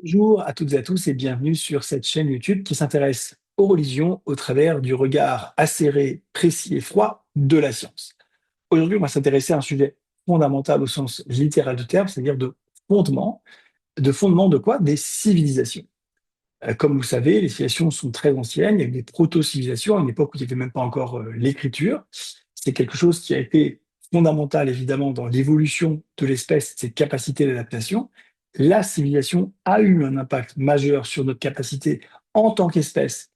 Bonjour à toutes et à tous et bienvenue sur cette chaîne YouTube qui s'intéresse aux religions au travers du regard acéré, précis et froid de la science. Aujourd'hui, on va s'intéresser à un sujet fondamental au sens littéral du terme, c'est-à-dire fondement. De fondement de quoi? Des civilisations. Comme vous savez, les civilisations sont très anciennes, il y a eu des proto-civilisations à une époque où il n'y avait même pas encore l'écriture. C'est quelque chose qui a été fondamental évidemment dans l'évolution de l'espèce, ses capacités d'adaptation. La civilisation a eu un impact majeur sur notre capacité en tant qu'espèce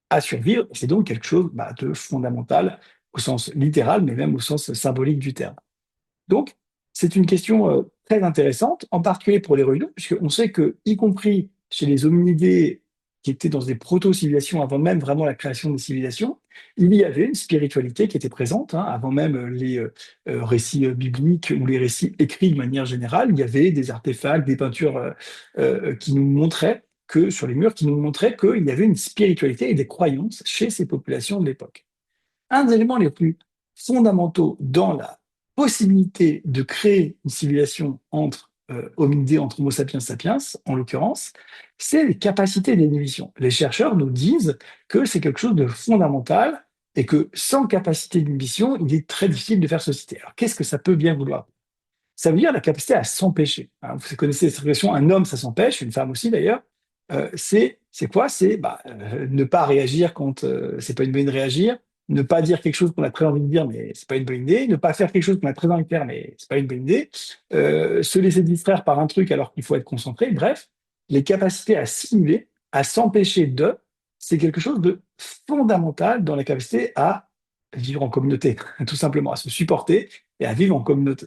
à survivre. C'est donc quelque chose de fondamental au sens littéral, mais même au sens symbolique du terme. Donc, c'est une question très intéressante, en particulier pour les religions, puisqu'on sait que, y compris chez les hominidés qui étaient dans des proto-civilisations avant même vraiment la création des civilisations, il y avait une spiritualité qui était présente, hein, avant même les récits bibliques ou les récits écrits de manière générale. Il y avait des artefacts, des peintures qui nous montraient que, sur les murs, qui nous montraient qu'il y avait une spiritualité et des croyances chez ces populations de l'époque. Un des éléments les plus fondamentaux dans la possibilité de créer une civilisation entre hominidés, entre Homo sapiens sapiens, en l'occurrence, c'est les capacités d'inhibition. Les chercheurs nous disent que c'est quelque chose de fondamental et que sans capacité d'inhibition, il est très difficile de faire société. Alors, qu'est-ce que ça peut bien vouloir? Ça veut dire la capacité à s'empêcher. Hein. Vous connaissez cette expression, un homme, ça s'empêche, une femme aussi d'ailleurs. C'est quoi? C'est ne pas réagir quand c'est pas une bonne idée de réagir, ne pas dire quelque chose qu'on a très envie de dire, mais c'est pas une bonne idée, ne pas faire quelque chose qu'on a très envie de faire, mais c'est pas une bonne idée, se laisser distraire par un truc alors qu'il faut être concentré. Bref, les capacités à simuler, à s'empêcher de, c'est quelque chose de fondamental dans la capacité à vivre en communauté, tout simplement, à se supporter et à vivre en communauté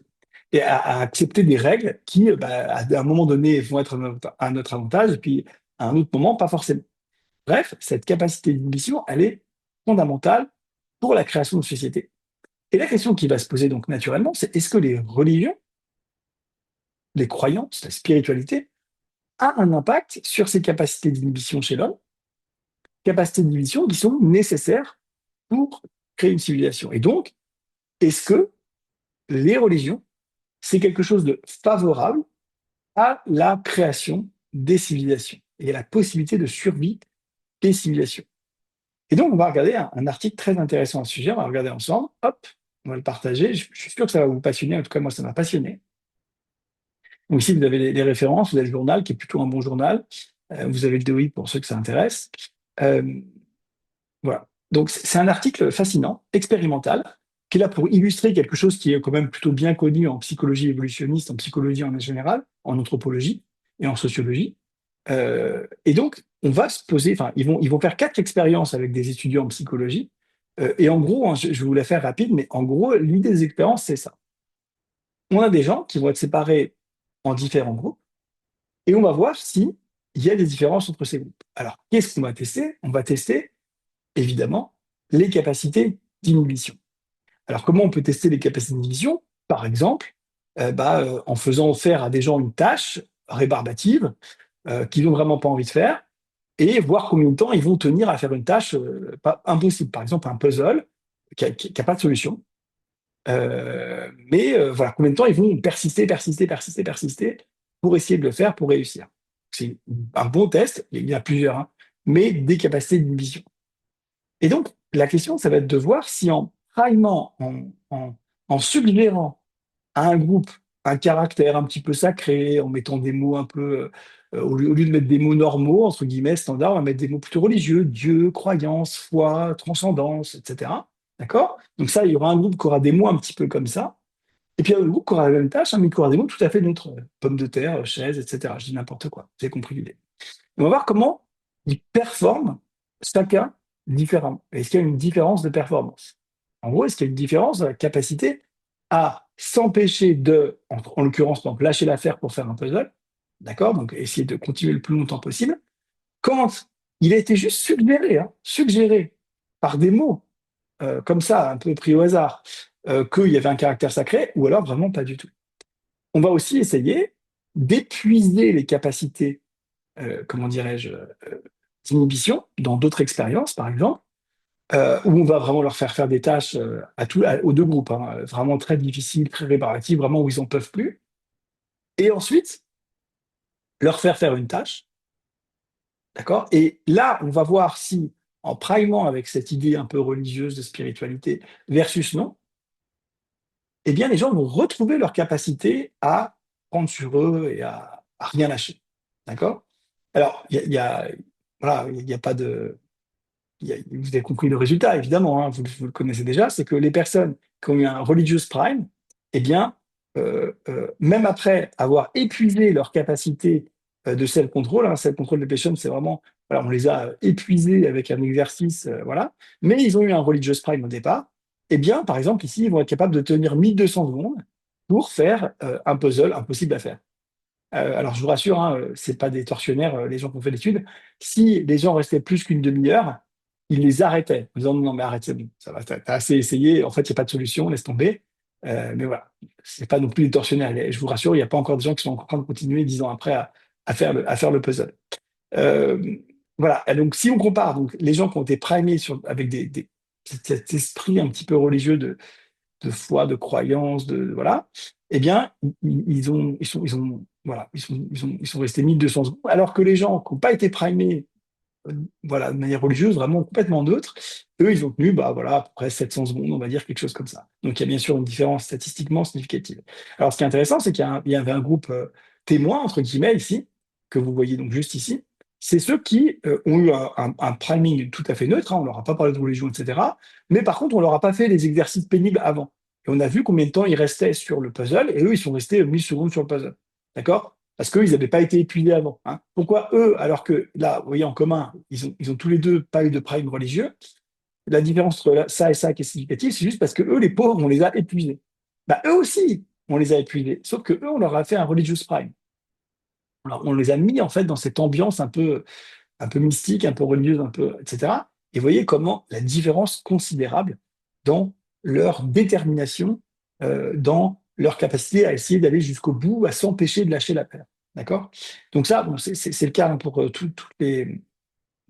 et à accepter des règles qui, à un moment donné, vont être à notre avantage, et puis à un autre moment, pas forcément. Bref, cette capacité d'inhibition, elle est fondamentale pour la création de société. Et la question qui va se poser donc naturellement, c'est est-ce que les religions, les croyances, la spiritualité, a un impact sur ces capacités d'inhibition chez l'homme, capacités d'inhibition qui sont nécessaires pour créer une civilisation. Et donc, est-ce que les religions, c'est quelque chose de favorable à la création des civilisations et à la possibilité de survie des civilisations. Et donc, on va regarder un article très intéressant à ce sujet, on va regarder ensemble, hop, on va le partager, je suis sûr que ça va vous passionner, en tout cas moi ça m'a passionné. Donc ici, vous avez les références, vous avez le journal qui est plutôt un bon journal, vous avez le DOI pour ceux que ça intéresse. Euh, voilà. Donc c'est un article fascinant, expérimental, qui est là pour illustrer quelque chose qui est quand même plutôt bien connu en psychologie évolutionniste, en psychologie en général, en anthropologie et en sociologie. Et donc, on va se poser, enfin, ils vont faire 4 expériences avec des étudiants en psychologie. Et en gros, hein, je vais vous la faire rapide, mais en gros, l'idée des expériences, c'est ça. On a des gens qui vont être séparés en différents groupes et on va voir s'il y a des différences entre ces groupes. Alors, qu'est-ce qu'on va tester? On va tester, évidemment, les capacités d'inhibition. Alors, comment on peut tester les capacités d'inhibition? Par exemple, en faisant faire à des gens une tâche rébarbative qu'ils n'ont vraiment pas envie de faire et voir combien de temps ils vont tenir à faire une tâche pas impossible. Par exemple, un puzzle qui a pas de solution. Voilà, combien de temps ils vont persister, persister, persister, persister pour essayer de le faire, pour réussir. C'est un bon test, il y en a plusieurs, hein, mais des capacités d'inhibition. Et donc, la question, ça va être de voir si en primant, en suggérant à un groupe un caractère un petit peu sacré, en mettant des mots un peu, au lieu de mettre des mots normaux, entre guillemets, standards, on va mettre des mots plutôt religieux, Dieu, croyance, foi, transcendance, etc. D'accord? Donc ça, il y aura un groupe qui aura des mots un petit peu comme ça, et puis il y a un groupe qui aura la même tâche, hein, mais qui aura des mots tout à fait neutres, pommes de terre, chaise, etc. Je dis n'importe quoi, vous avez compris l'idée. On va voir comment ils performent chacun différemment. Est-ce qu'il y a une différence de performance? En gros, est-ce qu'il y a une différence dans la capacité à s'empêcher de, en l'occurrence, donc lâcher l'affaire pour faire un puzzle, d'accord? Donc essayer de continuer le plus longtemps possible, quand il a été juste suggéré, hein, suggéré par des mots comme ça, un peu pris au hasard, qu'il y avait un caractère sacré, ou alors vraiment pas du tout. On va aussi essayer d'épuiser les capacités comment dirais-je, d'inhibition dans d'autres expériences, par exemple, où on va vraiment leur faire faire des tâches aux deux groupes, hein, vraiment très difficiles, très rébarbatives, vraiment où ils n'en peuvent plus. Et ensuite, leur faire faire une tâche. d'accord? Et là, on va voir si, en primant avec cette idée un peu religieuse de spiritualité versus non, eh bien, les gens vont retrouver leur capacité à prendre sur eux et à rien lâcher, d'accord? Alors, voilà, il y a pas de vous avez compris le résultat, évidemment, hein, vous le connaissez déjà, c'est que les personnes qui ont eu un religious prime, eh bien, même après avoir épuisé leur capacité de self-control, hein, self-control depression, c'est vraiment, voilà, on les a épuisés avec un exercice, voilà, mais ils ont eu un religious prime au départ, eh bien, par exemple, ici, ils vont être capables de tenir 1200 secondes pour faire un puzzle impossible à faire. Alors, je vous rassure, hein, c'est pas des tortionnaires, les gens qui ont fait l'étude. Si les gens restaient plus qu'une demi-heure, ils les arrêtaient, en disant: «Non, mais arrête, c'est bon, ça va, t'as assez essayé, en fait, il y a pas de solution, laisse tomber». Mais voilà, c'est pas non plus des tortionnaires. Et je vous rassure, il y a pas encore des gens qui sont en train de continuer 10 ans après à faire le puzzle. Hem, voilà, et donc si on compare donc les gens qui ont été primés avec cet esprit un petit peu religieux de foi, de croyance, de voilà, eh bien, ils sont restés 1200 secondes, alors que les gens qui n'ont pas été primés, voilà, de manière religieuse, vraiment complètement neutre, eux, ils ont tenu, bah voilà, à peu près 700 secondes, on va dire quelque chose comme ça. Donc il y a bien sûr une différence statistiquement significative. Alors ce qui est intéressant, c'est il y avait un groupe témoin, entre guillemets, ici, que vous voyez donc juste ici. C'est ceux qui ont eu un priming tout à fait neutre, hein, on leur a pas parlé de religion, etc. Mais par contre, on leur a pas fait les exercices pénibles avant. Et on a vu combien de temps ils restaient sur le puzzle, et eux, ils sont restés 1000 secondes sur le puzzle. D'accord? Parce qu'ils n'avaient pas été épuisés avant, hein. Pourquoi eux, alors que là, vous voyez, en commun, ils ont tous les deux pas eu de prime religieux. La différence entre ça et ça qui est significative, c'est juste parce que eux, les pauvres, on les a épuisés. Bah, eux aussi, on les a épuisés. Sauf que eux, on leur a fait un religious prime. Alors, on les a mis en fait dans cette ambiance un peu mystique, un peu religieuse, un peu, etc. Et vous voyez comment la différence considérable dans leur détermination, dans leur capacité à essayer d'aller jusqu'au bout, à s'empêcher de lâcher la paire. D'accord? Donc ça, bon, c'est le cas, hein, pour toutes les,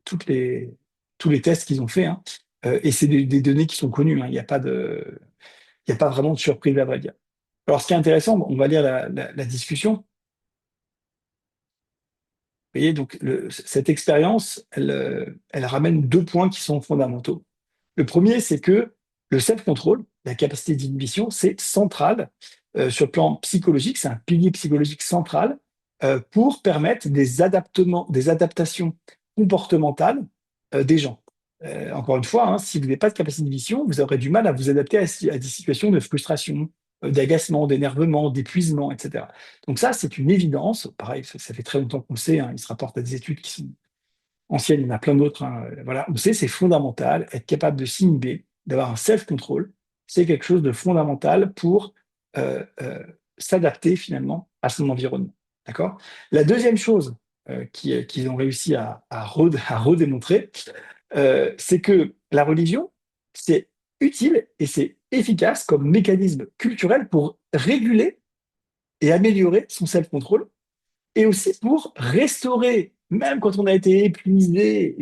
tous les tests qu'ils ont faits, hein. Et c'est des données qui sont connues, hein. Il n'y a pas vraiment de surprise à vrai dire. Alors, ce qui est intéressant, bon, on va lire la discussion. Vous voyez, donc cette expérience, elle ramène deux points qui sont fondamentaux. Le premier, c'est que le self-control, la capacité d'inhibition, c'est central sur le plan psychologique, c'est un pilier psychologique central pour permettre des adaptations comportementales des gens. Encore une fois, hein, si vous n'avez pas de capacité d'inhibition, vous aurez du mal à vous adapter à des situations de frustration, d'agacement, d'énervement, d'épuisement, etc. Donc ça, c'est une évidence. Pareil, ça fait très longtemps qu'on le sait, hein, il se rapporte à des études qui sont anciennes, il y en a plein d'autres, hein, voilà, on sait c'est fondamental, être capable de s'inhiber, d'avoir un self-control, c'est quelque chose de fondamental pour s'adapter finalement à son environnement. D'accord? La deuxième chose qu'ils ont réussi à redémontrer, c'est que la religion, c'est utile et c'est efficace comme mécanisme culturel pour réguler et améliorer son self-control et aussi pour restaurer, même quand on a été épuisé,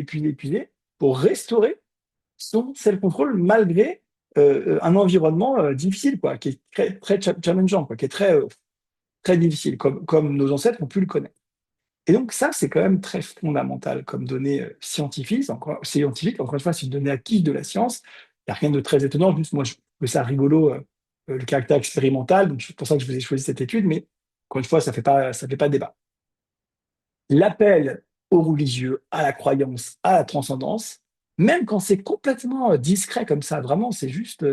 pour restaurer son self-control malgré un environnement difficile, quoi, qui est très challengeant, quoi, qui est très difficile, comme nos ancêtres ont pu le connaître. Et donc ça, c'est quand même très fondamental comme donnée scientifique. Encore une fois, c'est une donnée acquise de la science. Il n'y a rien de très étonnant. Juste, moi, je trouve ça rigolo, le caractère expérimental. Donc, c'est pour ça que je vous ai choisi cette étude. Mais encore une fois, ça fait pas débat. L'appel au religieux, à la croyance, à la transcendance, même quand c'est complètement discret comme ça, vraiment, c'est juste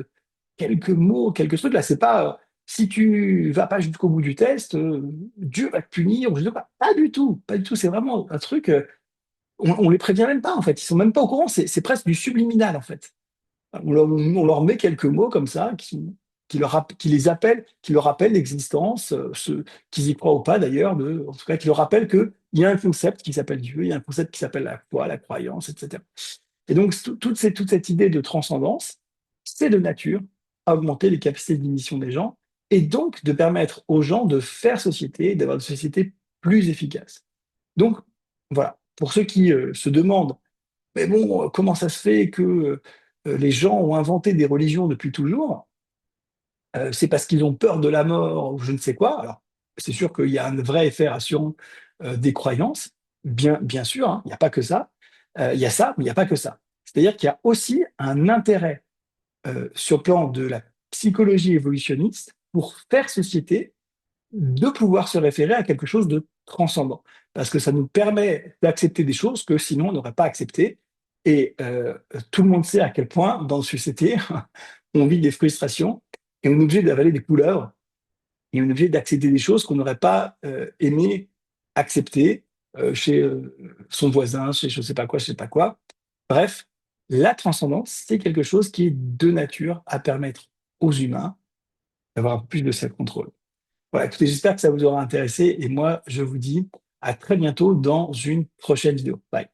quelques mots, quelques trucs. Là, c'est pas si tu vas pas jusqu'au bout du test, Dieu va te punir, ou je sais pas. Pas du tout, pas du tout. C'est vraiment un truc. On les prévient même pas en fait. Ils sont même pas au courant. C'est presque du subliminal en fait. On leur met quelques mots comme ça qui leur rappellent l'existence, qu'ils y croient ou pas d'ailleurs, en tout cas qui leur rappellent qu'il y a un concept qui s'appelle Dieu, il y a un concept qui s'appelle la foi, la croyance, etc. Et donc toute cette idée de transcendance, c'est de nature à augmenter les capacités d'émission des gens et donc de permettre aux gens de faire société, d'avoir des sociétés plus efficaces. Donc voilà, pour ceux qui se demandent mais bon, comment ça se fait que les gens ont inventé des religions depuis toujours? C'est parce qu'ils ont peur de la mort ou je ne sais quoi. Alors, c'est sûr qu'il y a un vrai effet rassurant des croyances, bien sûr, hein, il n'y a pas que ça. Il y a ça, mais il n'y a pas que ça. C'est-à-dire qu'il y a aussi un intérêt sur le plan de la psychologie évolutionniste pour faire société, de pouvoir se référer à quelque chose de transcendant. Parce que ça nous permet d'accepter des choses que sinon on n'aurait pas acceptées. Et tout le monde sait à quel point, dans la société, on vit des frustrations et on est obligé d'avaler des couleuvres et on est obligé d'accepter des choses qu'on n'aurait pas aimé accepter chez son voisin, chez je ne sais pas quoi, je ne sais pas quoi. Bref, la transcendance, c'est quelque chose qui est de nature à permettre aux humains d'avoir un peu plus de self-control. Voilà, écoutez, j'espère que ça vous aura intéressé et moi, je vous dis à très bientôt dans une prochaine vidéo. Bye.